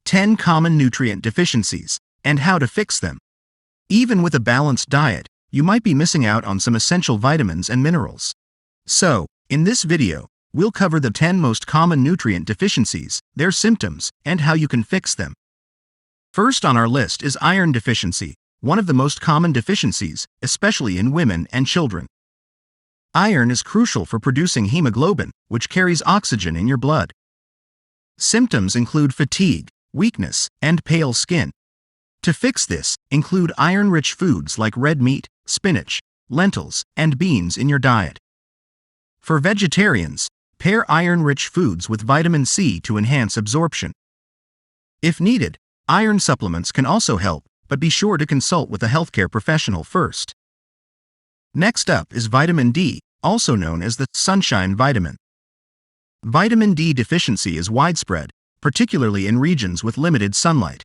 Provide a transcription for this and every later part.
10 common nutrient deficiencies, and how to fix them. Even with a balanced diet, you might be missing out on some essential vitamins and minerals. So, in this video, we'll cover the 10 most common nutrient deficiencies, their symptoms, and how you can fix them. First on our list is iron deficiency, one of the most common deficiencies, especially in women and children. Iron is crucial for producing hemoglobin, which carries oxygen in your blood. Symptoms include fatigue, weakness, and pale skin. To fix this, include iron-rich foods like red meat, spinach, lentils, and beans in your diet. For vegetarians, pair iron-rich foods with vitamin C to enhance absorption. If needed, iron supplements can also help, but be sure to consult with a healthcare professional first. Next up is vitamin D, also known as the sunshine vitamin. Vitamin D deficiency is widespread, particularly in regions with limited sunlight.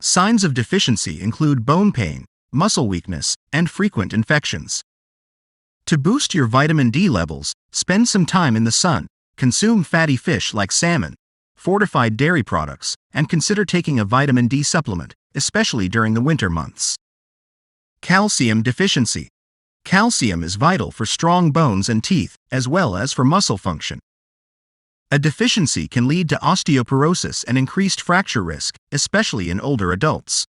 Signs of deficiency include bone pain, muscle weakness, and frequent infections. To boost your vitamin D levels, spend some time in the sun, consume fatty fish like salmon, fortified dairy products, and consider taking a vitamin D supplement, especially during the winter months. Calcium deficiency. Calcium is vital for strong bones and teeth, as well as for muscle function. A deficiency can lead to osteoporosis and increased fracture risk, especially in older adults.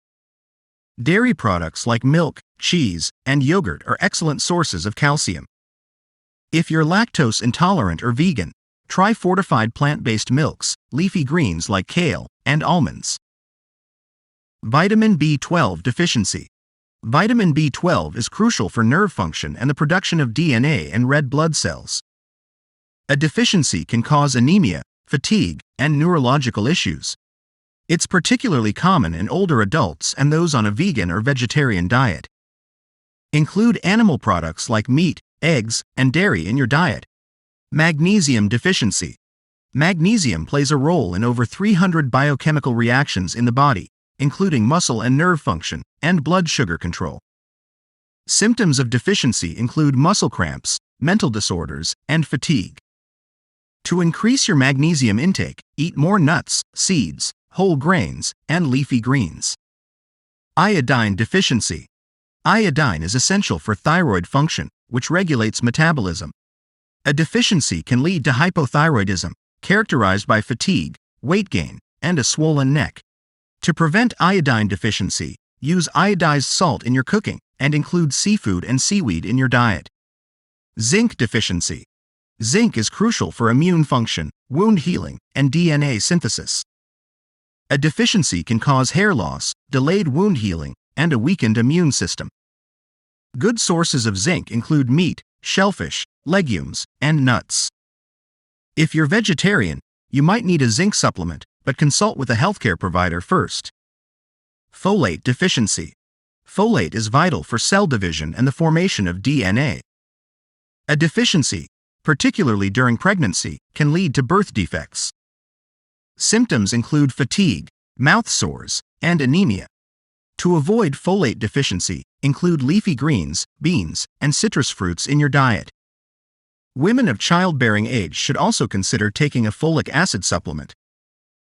Dairy products like milk, cheese, and yogurt are excellent sources of calcium. If you're lactose intolerant or vegan, try fortified plant-based milks, leafy greens like kale, and almonds. Vitamin B12 deficiency. Vitamin B12 is crucial for nerve function and the production of DNA and red blood cells. A deficiency can cause anemia, fatigue, and neurological issues. It's particularly common in older adults and those on a vegan or vegetarian diet. Include animal products like meat, eggs, and dairy in your diet. Magnesium deficiency. Magnesium plays a role in over 300 biochemical reactions in the body, including muscle and nerve function, and blood sugar control. Symptoms of deficiency include muscle cramps, mental disorders, and fatigue. To increase your magnesium intake, eat more nuts, seeds, whole grains, and leafy greens. Iodine deficiency. Iodine is essential for thyroid function, which regulates metabolism. A deficiency can lead to hypothyroidism, characterized by fatigue, weight gain, and a swollen neck. To prevent iodine deficiency, use iodized salt in your cooking and include seafood and seaweed in your diet. Zinc deficiency. Zinc is crucial for immune function, wound healing, and DNA synthesis. A deficiency can cause hair loss, delayed wound healing, and a weakened immune system. Good sources of zinc include meat, shellfish, legumes, and nuts. If you're vegetarian, you might need a zinc supplement, but consult with a healthcare provider first. Folate deficiency. Folate is vital for cell division and the formation of DNA. A deficiency, particularly during pregnancy, can lead to birth defects. Symptoms include fatigue, mouth sores, and anemia. To avoid folate deficiency, include leafy greens, beans, and citrus fruits in your diet. Women of childbearing age should also consider taking a folic acid supplement.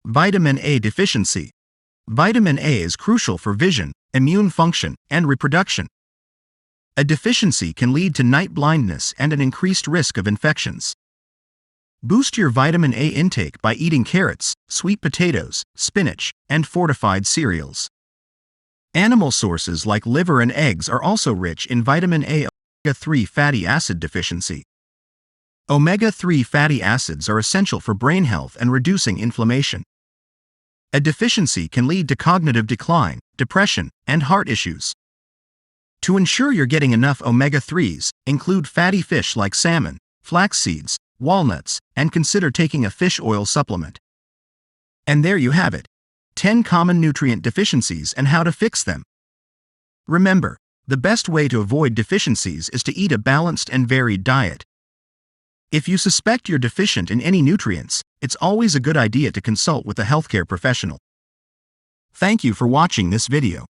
Vitamin A deficiency. Vitamin A is crucial for vision, immune function, and reproduction. A deficiency can lead to night blindness and an increased risk of infections. Boost your vitamin A intake by eating carrots, sweet potatoes, spinach, and fortified cereals. Animal sources like liver and eggs are also rich in vitamin A. Omega-3 fatty acid deficiency. Omega-3 fatty acids are essential for brain health and reducing inflammation. A deficiency can lead to cognitive decline, depression, and heart issues. To ensure you're getting enough omega-3s, include fatty fish like salmon, flax seeds, walnuts, and consider taking a fish oil supplement. And there you have it, 10 common nutrient deficiencies and how to fix them. Remember, the best way to avoid deficiencies is to eat a balanced and varied diet. If you suspect you're deficient in any nutrients, it's always a good idea to consult with a healthcare professional. Thank you for watching this video.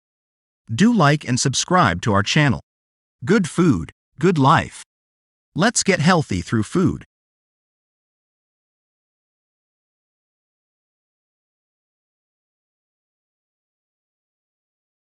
Do like and subscribe to our channel. Good food, good life. Let's get healthy through food.